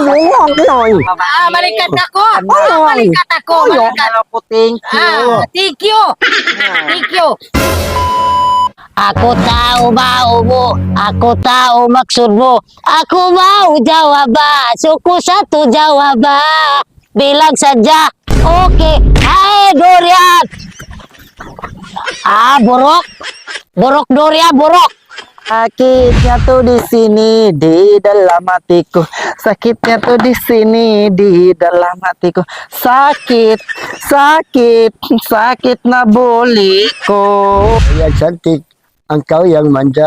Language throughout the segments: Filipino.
Noy. Balikat ako. Balikat ako. Balikat ako. Thank you. Thank you. Thank you. Ako tahu bau mo, aku tahu maksudmu. Aku mau jawab, suku satu jawab. Bilang saja, oke. Hai Dorian. Borok. Borok Dorian, borok. Sakitnya tuh di sini di dalam hatiku. Sakitnya tuh di sini di dalam hatiku. Sakit, sakit, sakit nabuliku. Yang cantik, engkau yang manja.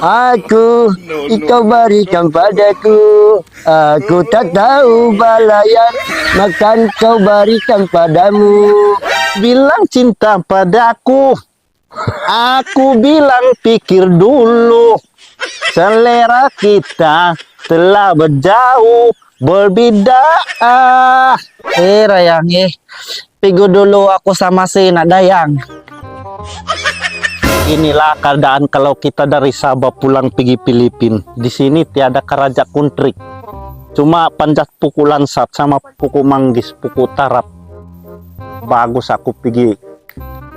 Aku, engkau berikan padaku. Aku tak tahu balayan, maka kau berikan padamu. Bilang cinta padaku. Aku bilang pikir dulu. Selera kita telah berjauh berbeda. Rayang pigo dulu aku sama si Nadayang. Inilah keadaan kalau kita dari Sabah pulang pergi Filipina. Di sini tiada karaja kuntrik. Cuma panjat pukulan sat sama puku manggis, puku tarap. Bagus aku pergi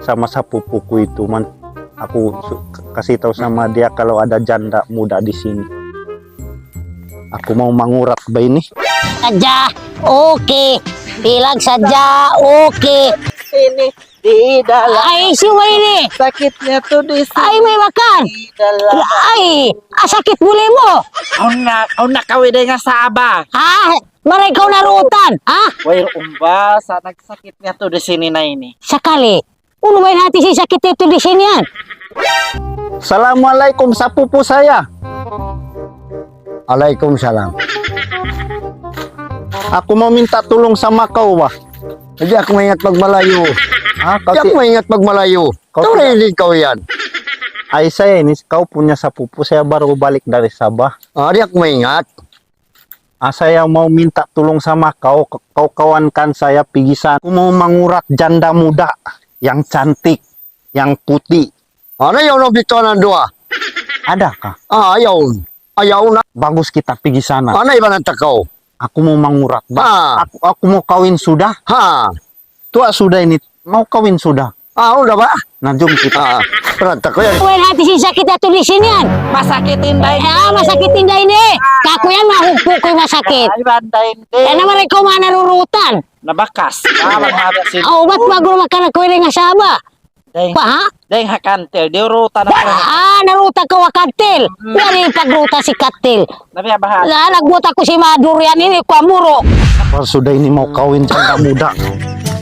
sama sepupuku itu, man. Aku kasih tahu sama dia kalau ada janda muda di sini. Aku mau mengurat bayi ini. Saja, oke. Bilang saja, oke. Ini di dalam. Ay, siwa ini. Sakitnya tuh di sini. Ay, may makan. Di dalam. Ay, sakit buli mo. Kau nak kawin dengan Sabah. Mereka narutan. Wah, umba, sana sakitnya tuh di sini nah ini. Sekali. Uno main hati si sakit itu di sinian. Assalamualaikum sepupu saya. Waalaikumsalam. Aku mau minta tolong sama kau, Wah. Jadi aku mengingat pag Malayo. Jadi aku mengingat pag Malayo. Kau ini kau yan. Ay, saya ini kau punya sepupu, saya baru balik dari Sabah. Dia aku mengingat. Saya mau minta tolong sama kau. Kau kawankan saya pergi sana. Aku mau mengurat janda muda yang cantik, yang putih. Ano yung nabitonan doa? Adakah? Ayaw. Ayaw na. Bagus kita pergi sana. Ano iba ng takaw? Aku mau mengurat. Aku mau kawin sudah. Tua sudah ini. Mau kawin sudah. Udah ba? Nah, jom kita. Peranta ko yan. Main hati si sakit itu di sinian. Masakitin dahil. Masakitin dah ini. Kaku yang mahupuk ko masakit. Ay, bandayin din. Kaya naman ikaw manarurutan. Nabakas. Ba't bago makan ako yung asaba? Dahil hakantil. Di urutan ako. Naruta ka wakantil. Dari pagruta si katil. Nabiyabahan. Nagbuta ko si Madurian ini, kuamuro. Sudah ini mau kawin janda muda.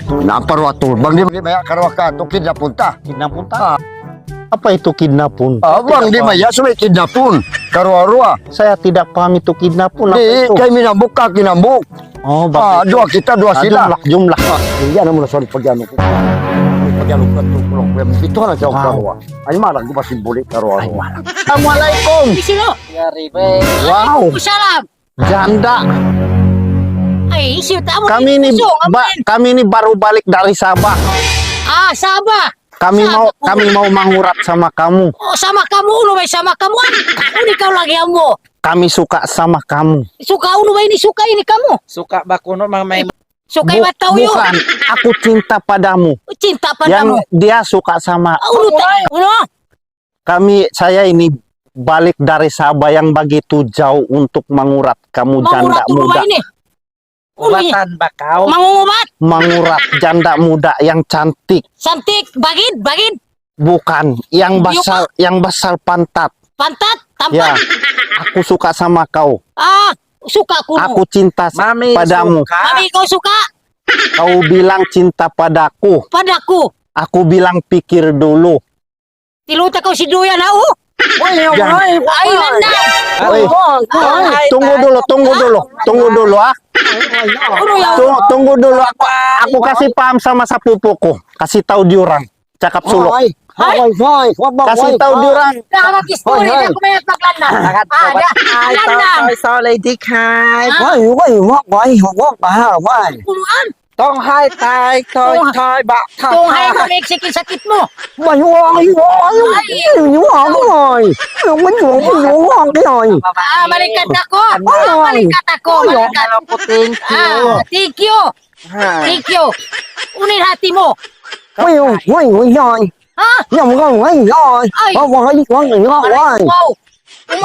Naparwato. Bang di maya karawaka. Tukid na punta. Kidnapunta? Apa itu kidnapun? Bang di maya sumay kidnapun. Karwa-rua. Saya tidak paham itu kidnapun. Di kay minambuk ka kinambuk. Dua kita dua sila. Jumlah. Yan ang muna sorry pagyano ko. Pagyano ko tulong ko. Ito na siya karwa. Ay marang ko pasimboli karwa. Assalamualaikum. Sino? Ya ribe. Wow. Salam. Janda. Ay, siya mo. Kami ini baru balik dari Sabah. Sabah. Kami mau mengurat sama kamu. Sama kamu, uno may sama kamu. Ano ikaw lagi mo? Kami suka sama kamu. Suka uno ba ini suka ini kamu? Suka bakuno mang may. Suka ibat tao yun. Bukan, aku cinta padamu. Cinta padamu. Yang dia suka sama. Uno. Saya ini balik dari Sabah yang begitu jauh untuk mengurat kamu janda muda. Ubatan bakau. Mangungubat. Mengurat janda muda yang cantik. Cantik, bagin. Bukan, yang basal pantat. Pantat, tampan. Ya, aku suka sama kau. Suka aku. Aku cinta padamu. Mami, kau suka? Kau bilang cinta padaku. Padaku. Aku bilang pikir dulu. Tiluta kau si Duyan, Tunggu dulu. Tunggu dulu. Aku kasih paham sama sepupuku. Kasih tahu diorang. Cakap suluk. Kasih tahu diorang. Tong hai tai toi toi bak thai. Kung hay mamiksi sakit mo. Mày hoài rồi. Mình hoài rồi. Ah, balikat ako. Ay. Balikat ako. Balikat. Puting Ah, thank you. Ha. Thank you. Unin hati mo. Quay rồi. Ha? Nhầm rồi. Ay. Con người rồi. Wow.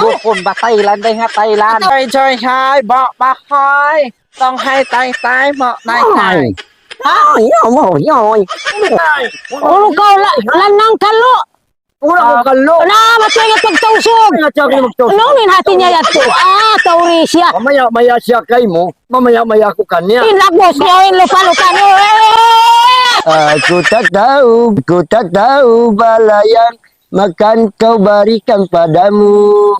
Bukun ba Thailand đây ha Thailand. Toi toi hai bak bak hai. Tong hai tai tai mo nai tai. Rồi. Ulo ka lanang kalo. Wala ko kalo. Na matay nga pagtausog. Ununin hati niya yato. Ah, tauri siya. Mamaya siya kay mo. Mamaya ko kanya. Inagos niya yung lupa-lupa niyo. Aku tak tahu balayan makan kau berikan padamu.